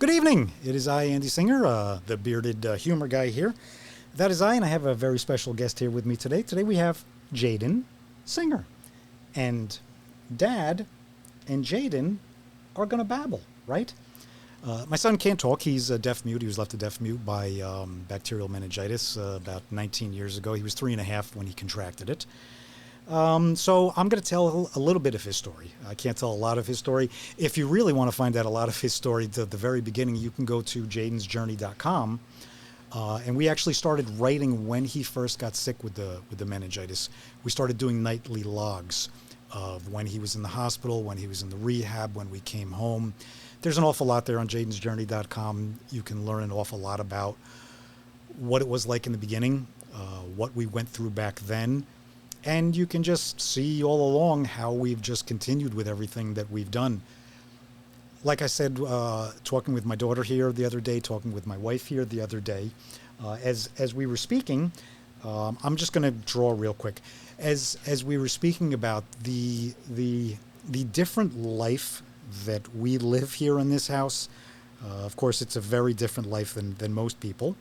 Good evening. It is I, Andy Singer, the bearded humor guy here. That is I, and I have a very special guest here with me today. Today we have Jayden Singer. And Dad and Jayden are going to babble, right? My son can't talk. He's a deaf mute. He was left a deaf mute by bacterial meningitis about 19 years ago. He was 3.5 when he contracted it. So I'm going to tell a little bit of his story. I can't tell a lot of his story. If you really want to find out a lot of his story to the very beginning, you can go to jaydensjourney.com. And we actually started writing when he first got sick with the meningitis. We started doing nightly logs of when he was in the hospital, when he was in the rehab, when we came home. There's an awful lot there on jaydensjourney.com. You can learn an awful lot about what it was like in the beginning, what we went through back then. And you can just see all along how we've just continued with everything that we've done. Like I said, talking with my daughter here the other day, talking with my wife here the other day, as we were speaking, I'm just going to draw real quick. As we were speaking about the different life that we live here in this house, of course, it's a very different life than most people,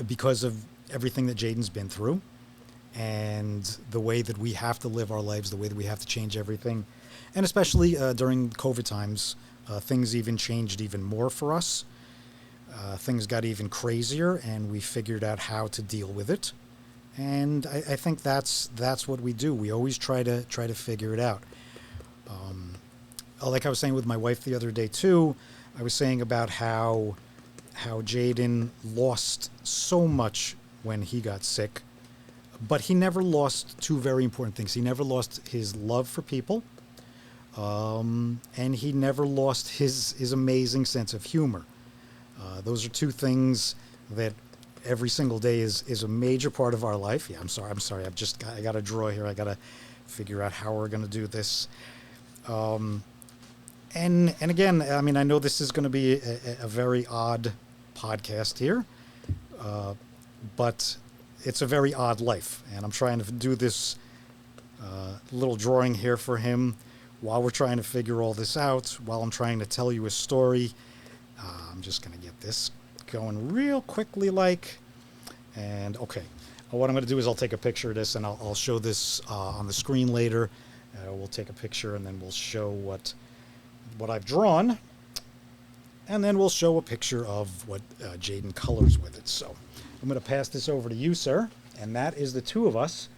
because of everything that Jayden's been through and the way that we have to live our lives, the way that we have to change everything. And especially during COVID times, things even changed even more for us. Things got even crazier, and we figured out how to deal with it. And I think that's what we do. We always try to figure it out. Like I was saying with my wife the other day too, I was saying about how Jayden lost so much when he got sick, but he never lost two very important things. He never lost his love for people, and he never lost his amazing sense of humor. Those are two things that every single day is a major part of our life. Yeah, I'm sorry. I got to draw here. I got to figure out how we're going to do this. And again, I mean, I know this is going to be a very odd podcast here, but it's a very odd life, and I'm trying to do this little drawing here for him while we're trying to figure all this out, while I'm trying to tell you a story. I'm just going to get this going real quickly, and okay. What I'm going to do is I'll take a picture of this, and I'll show this on the screen later. We'll take a picture, and then we'll show what I've drawn, and then we'll show a picture of what Jayden colors with it. So I'm going to pass this over to you, sir, and that is the two of us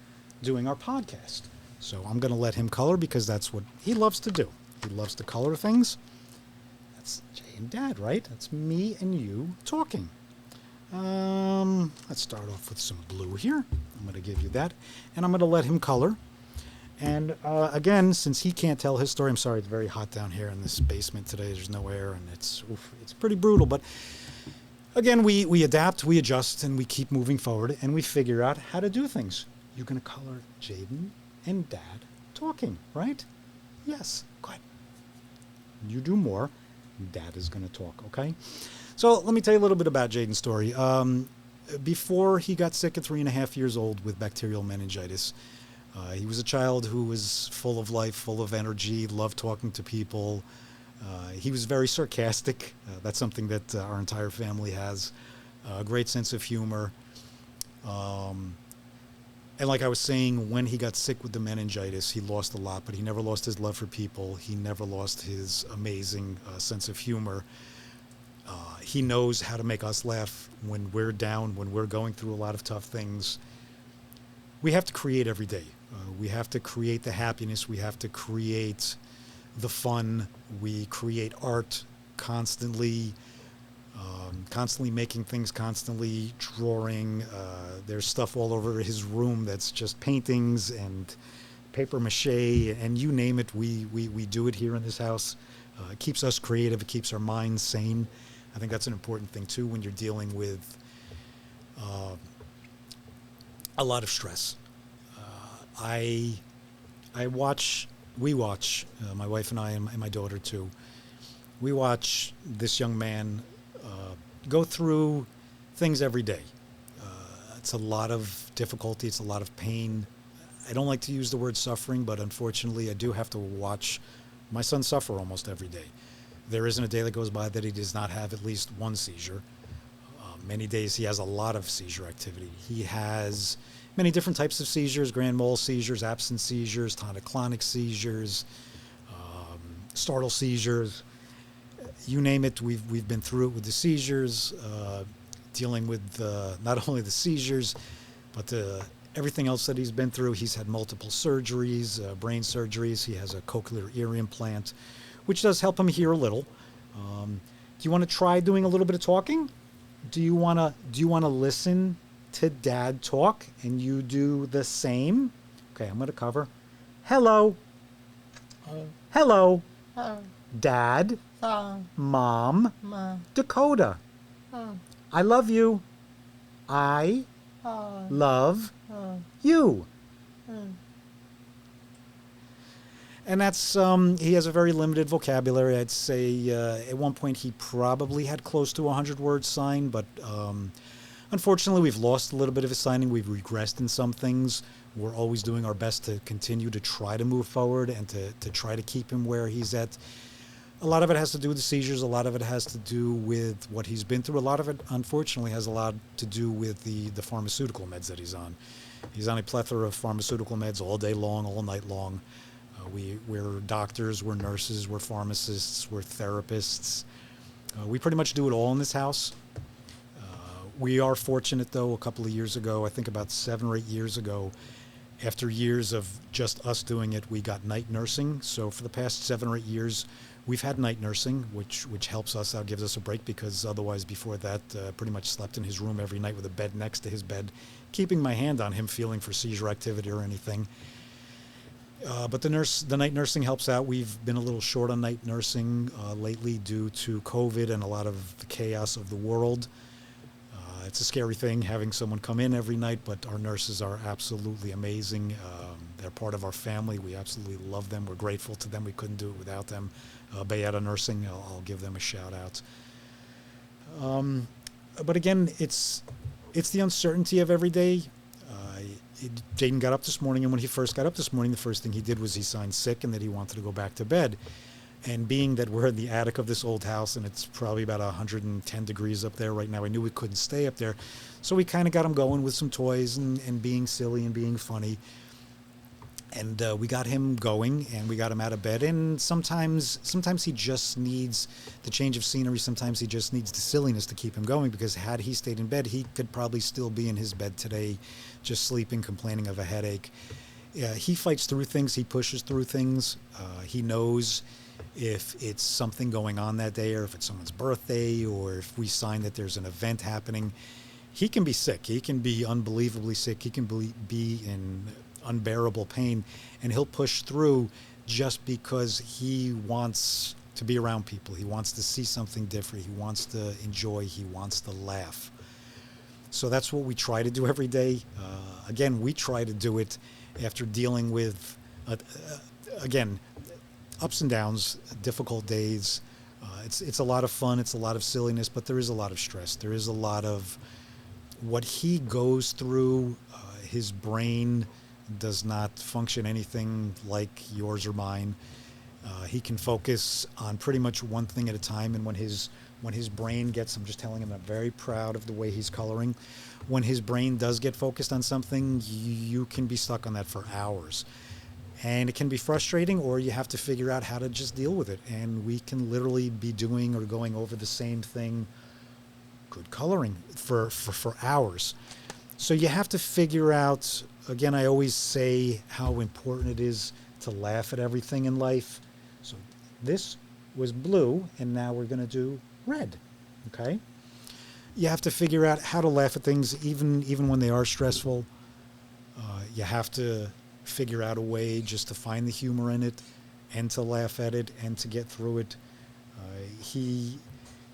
doing our podcast. So I'm going to let him color because that's what he loves to do. He loves to color things. That's Jay and Dad, right? That's me and you talking. Let's start off with some blue here. I'm going to give you that, and I'm going to let him color. And again, since he can't tell his story, I'm sorry, it's very hot down here in this basement today. There's no air, and it's pretty brutal. But again, we adapt, we adjust, and we keep moving forward, and we figure out how to do things. You're going to color Jayden and Dad talking, right? Yes, good. You do more. Dad is going to talk, okay? So let me tell you a little bit about Jayden's story. Before he got sick at 3.5 years old with bacterial meningitis, he was a child who was full of life, full of energy, loved talking to people. He was very sarcastic. That's something that our entire family has. A great sense of humor. And like I was saying, when he got sick with the meningitis, he lost a lot, but he never lost his love for people. He never lost his amazing sense of humor. He knows how to make us laugh when we're down, when we're going through a lot of tough things. We have to create every day. We have to create the happiness. We have to create the fun. We create art constantly, constantly making things, constantly drawing. There's stuff all over his room that's just paintings and paper mache, and you name it, we do it here in this house. It keeps us creative. It keeps our minds sane. I think that's an important thing, too, when you're dealing with a lot of stress. We watch, my wife and I and my daughter too, we watch this young man go through things every day. It's a lot of difficulty, it's a lot of pain. I don't like to use the word suffering, but unfortunately I do have to watch my son suffer almost every day. There isn't a day that goes by that he does not have at least one seizure. Many days he has a lot of seizure activity. He has many different types of seizures: grand mal seizures, absence seizures, tonic-clonic seizures, startle seizures. You name it, we've been through it with the seizures, dealing with not only the seizures, but everything else that he's been through. He's had multiple surgeries, brain surgeries. He has a cochlear ear implant, which does help him hear a little. Do you want to try doing a little bit of talking? Do you want to listen to Dad talk and you do the same? Okay, I'm going to cover. Hello. Hello. Dad. Mom. Dakota. I love you. I love you. And that's, he has a very limited vocabulary. I'd say at one point he probably had close to 100 words signed, but unfortunately we've lost a little bit of his signing. We've regressed in some things. We're always doing our best to continue to try to move forward and to try to keep him where he's at. A lot of it has to do with the seizures. A lot of it has to do with what he's been through. A lot of it, unfortunately, has a lot to do with the pharmaceutical meds that he's on. He's on a plethora of pharmaceutical meds all day long, all night long. We're doctors, we're nurses, we're pharmacists, we're therapists. We pretty much do it all in this house. We are fortunate, though, a couple of years ago, I think about 7 or 8 years ago, after years of just us doing it, we got night nursing. So for the past 7 or 8 years, we've had night nursing, which helps us out, gives us a break, because otherwise before that, pretty much slept in his room every night with a bed next to his bed, keeping my hand on him, feeling for seizure activity or anything. But the night nursing helps out. We've been a little short on night nursing lately due to COVID and a lot of the chaos of the world. It's a scary thing having someone come in every night, but our nurses are absolutely amazing. They're part of our family. We absolutely love them. We're grateful to them. We couldn't do it without them. Bayetta Nursing, I'll give them a shout out. But again, it's the uncertainty of every day. Jayden got up this morning, and when he first got up this morning, the first thing he did was he signed sick and that he wanted to go back to bed. And being that we're in the attic of this old house and it's probably about 110 degrees up there right now, I knew we couldn't stay up there. So we kind of got him going with some toys and being silly and being funny. And we got him going, and we got him out of bed. And sometimes he just needs the change of scenery. Sometimes he just needs the silliness to keep him going, because had he stayed in bed, he could probably still be in his bed today, just sleeping, complaining of a headache. He fights through things. He pushes through things. He knows if it's something going on that day, or if it's someone's birthday, or if we sign that there's an event happening. He can be sick. He can be unbelievably sick. He can be in unbearable pain, and he'll push through just because he wants to be around people. He wants to see something different. He wants to enjoy. He wants to laugh. So that's what we try to do every day. Again, we try to do it after dealing with, again, ups and downs, difficult days. It's a lot of fun. It's a lot of silliness, but there is a lot of stress. There is a lot of what he goes through. His brain does not function anything like yours or mine. He can focus on pretty much one thing at a time, and when his brain gets, I'm just telling him, I'm very proud of the way he's coloring. When his brain does get focused on something, you can be stuck on that for hours. And it can be frustrating, or you have to figure out how to just deal with it. And we can literally be doing or going over the same thing, good coloring, for hours. So you have to figure out, again, I always say how important it is to laugh at everything in life. So this was blue, and now we're going to do red, okay? You have to figure out how to laugh at things even when they are stressful. You have to figure out a way just to find the humor in it and to laugh at it and to get through it. He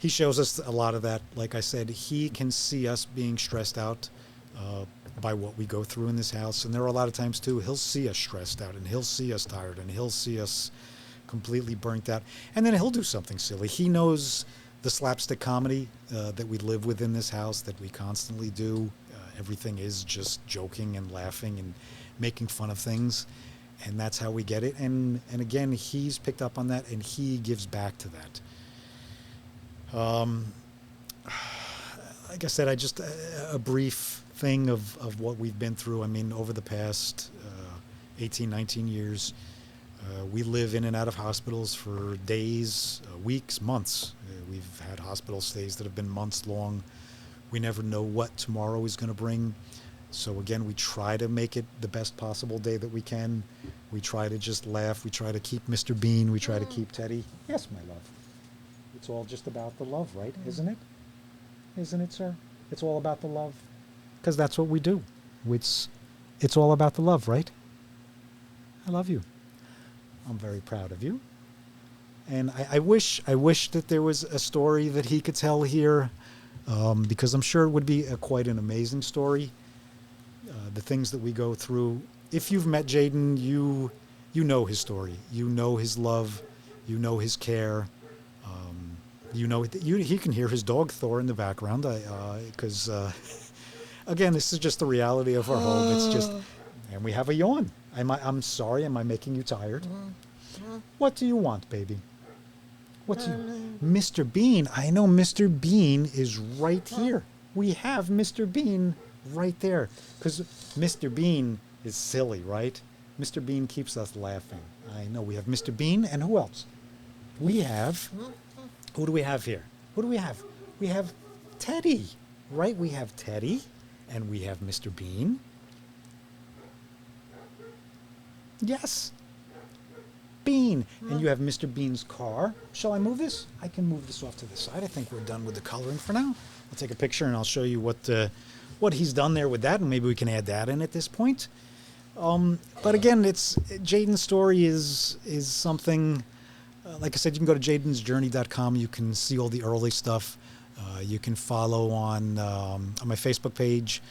shows us a lot of that. Like I said, he can see us being stressed out by what we go through in this house. And there are a lot of times, too, he'll see us stressed out, and he'll see us tired, and he'll see us completely burnt out. And then he'll do something silly. He knows the slapstick comedy that we live with in this house, that we constantly do. Everything is just joking and laughing and making fun of things. And that's how we get it. And again, he's picked up on that, and he gives back to that. Like I said, I just a brief thing of what we've been through. I mean, over the past 18, 19 years, we live in and out of hospitals for days, weeks, months. We've had hospital stays that have been months long. We never know what tomorrow is going to bring. So again, we try to make it the best possible day that we can. We try to just laugh. We try to keep Mr. Bean. We try to keep Teddy. Yes, my love. It's all just about the love, right? Isn't it? Isn't it, sir? It's all about the love. Because that's what we do. It's all about the love, right? I love you. I'm very proud of you. And I wish that there was a story that he could tell here, because I'm sure it would be quite an amazing story. The things that we go through. If you've met Jayden, you know his story. You know his love. You know his care. You know he can hear his dog Thor in the background. Because again, this is just the reality of our home. It's just, and we have a yawn. I'm sorry. Am I making you tired? What do you want, baby? Mr. Bean? I know Mr. Bean is right here. We have Mr. Bean right there. Because Mr. Bean is silly, right? Mr. Bean keeps us laughing. I know. We have Mr. Bean, and who else? We have... Who do we have here? Who do we have? We have Teddy, right? We have Teddy, and we have Mr. Bean. Yes. Bean. And you have Mr. Bean's car. Shall I move this? I can move this off to the side. I think we're done with the coloring for now. I'll take a picture and I'll show you what he's done there with that, and maybe we can add that in at this point. But again, Jayden's story is something... like I said, you can go to jaydensjourney.com. You can see all the early stuff. You can follow on my Facebook page.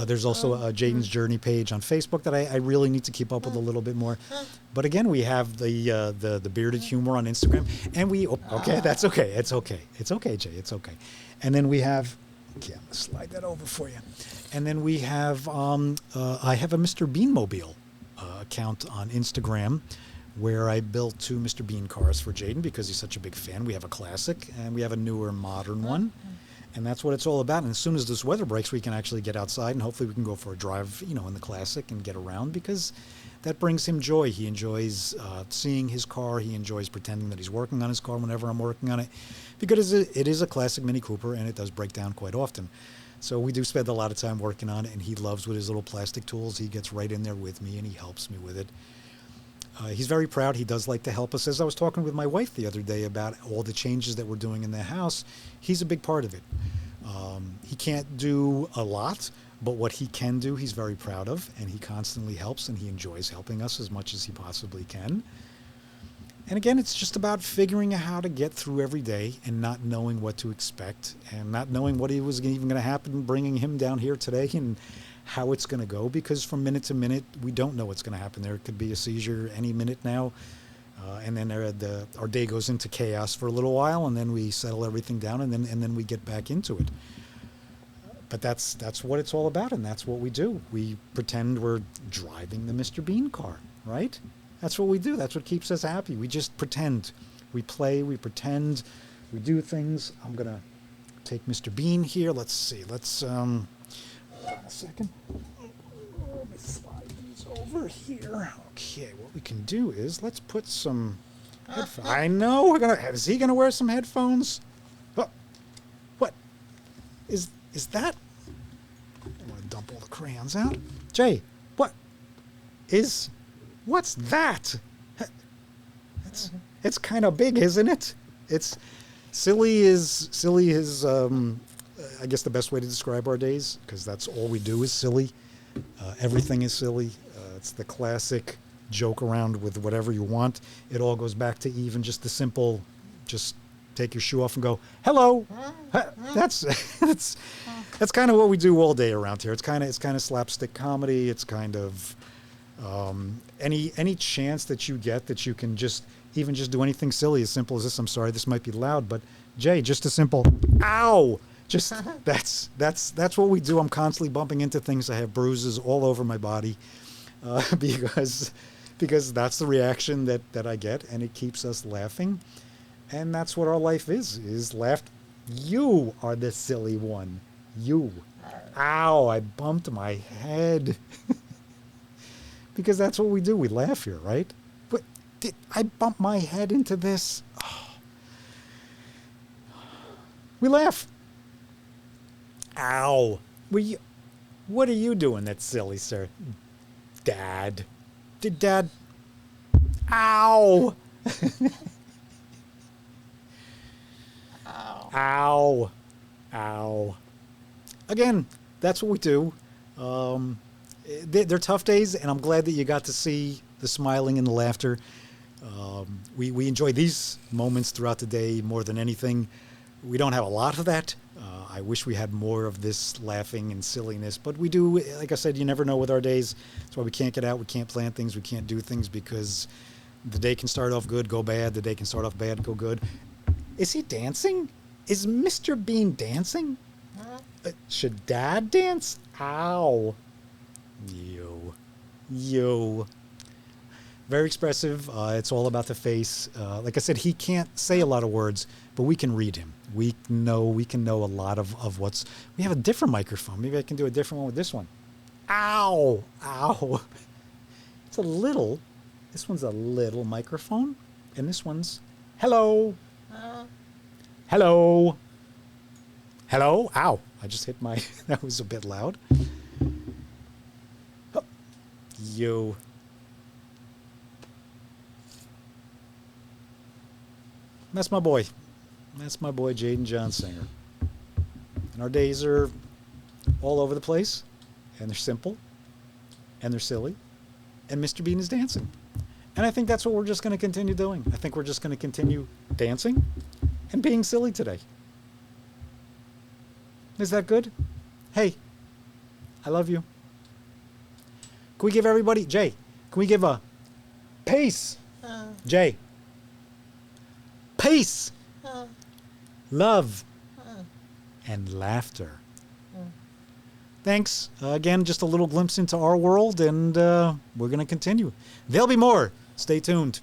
There's also a Jayden's Journey page on Facebook that I really need to keep up with a little bit more. But again, we have the Bearded Humor on Instagram. And okay, that's okay. It's okay. It's okay, Jay. It's okay. And then we have... Okay, I'm going to slide that over for you. And then we have... I have a Mr. Bean Mobile account on Instagram, where I built 2 Mr. Bean cars for Jayden because he's such a big fan. We have a classic and we have a newer modern one. And that's what it's all about. And as soon as this weather breaks, we can actually get outside and hopefully we can go for a drive, in the classic and get around, because that brings him joy. He enjoys seeing his car. He enjoys pretending that he's working on his car whenever I'm working on it, because it is a classic Mini Cooper and it does break down quite often. So we do spend a lot of time working on it, and he loves with his little plastic tools. He gets right in there with me and he helps me with it. He's very proud. He does like to help us. As I was talking with my wife the other day about all the changes that we're doing in the house, he's a big part of it. He can't do a lot, but what he can do, he's very proud of, and he constantly helps, and he enjoys helping us as much as he possibly can. And again, it's just about figuring out how to get through every day and not knowing what to expect and not knowing what was even going to happen bringing him down here today and how it's going to go, because from minute to minute, we don't know what's going to happen. There could be a seizure any minute now, and then our day goes into chaos for a little while, and then we settle everything down, and then we get back into it. But that's what it's all about, and that's what we do. We pretend we're driving the Mr. Bean car, right? That's what we do. That's what keeps us happy. We just pretend. We play, we pretend, we do things. I'm going to take Mr. Bean here. Let's see. Let's... hold on a second. Let me slide these over here. Okay, what we can do is let's put some headphones. I know is he gonna wear some headphones? Oh, what is that? I'm gonna dump all the crayons out. Jay, what's that? It's kind of big, isn't it? It's silly is I guess the best way to describe our days, because that's all we do is silly. Everything is silly. It's the classic joke around with whatever you want. It all goes back to even just the simple, just take your shoe off and go, hello. That's kind of what we do all day around here. It's kind of slapstick comedy. It's kind of any chance that you get that you can just do anything silly, as simple as this. I'm sorry, this might be loud, but Jay, just a simple, ow. Just that's what we do. I'm constantly bumping into things. I have bruises all over my body because that's the reaction that I get, and it keeps us laughing. And that's what our life is laugh. You are the silly one. You. Ow, I bumped my head. Because that's what we do. We laugh here, right? But did I bump my head into this? Oh. We laugh. Ow. What are you doing that's silly, sir? Dad. Did Dad... Ow! Ow. Ow. Ow. Again, that's what we do. They're tough days, and I'm glad that you got to see the smiling and the laughter. We enjoy these moments throughout the day more than anything. We don't have a lot of that. I wish we had more of this laughing and silliness, but we do. Like I said, you never know with our days. That's why we can't get out. We can't plan things. We can't do things because the day can start off good, go bad. The day can start off bad, go good. Is he dancing? Is Mr. Bean dancing? Should Dad dance? Ow. You. Very expressive. It's all about the face. Like I said, he can't say a lot of words, but we can read him. We can know a lot of what's... We have a different microphone. Maybe I can do a different one with this one. Ow. Ow. It's a little... This one's a little microphone, and this one's... Hello. Hello. Hello. Ow. I just hit my... That was a bit loud. Oh. You. That's my boy. That's my boy, Jayden John Singer. And our days are all over the place, and they're simple, and they're silly, and Mr. Bean is dancing. And I think that's what we're just going to continue doing. I think we're just going to continue dancing and being silly today. Is that good? Hey, I love you. Can we give everybody... Jay, can we give a... Peace. Jay. Peace. Love. And laughter. Thanks. Again, just a little glimpse into our world, and we're going to continue. There'll be more. Stay tuned.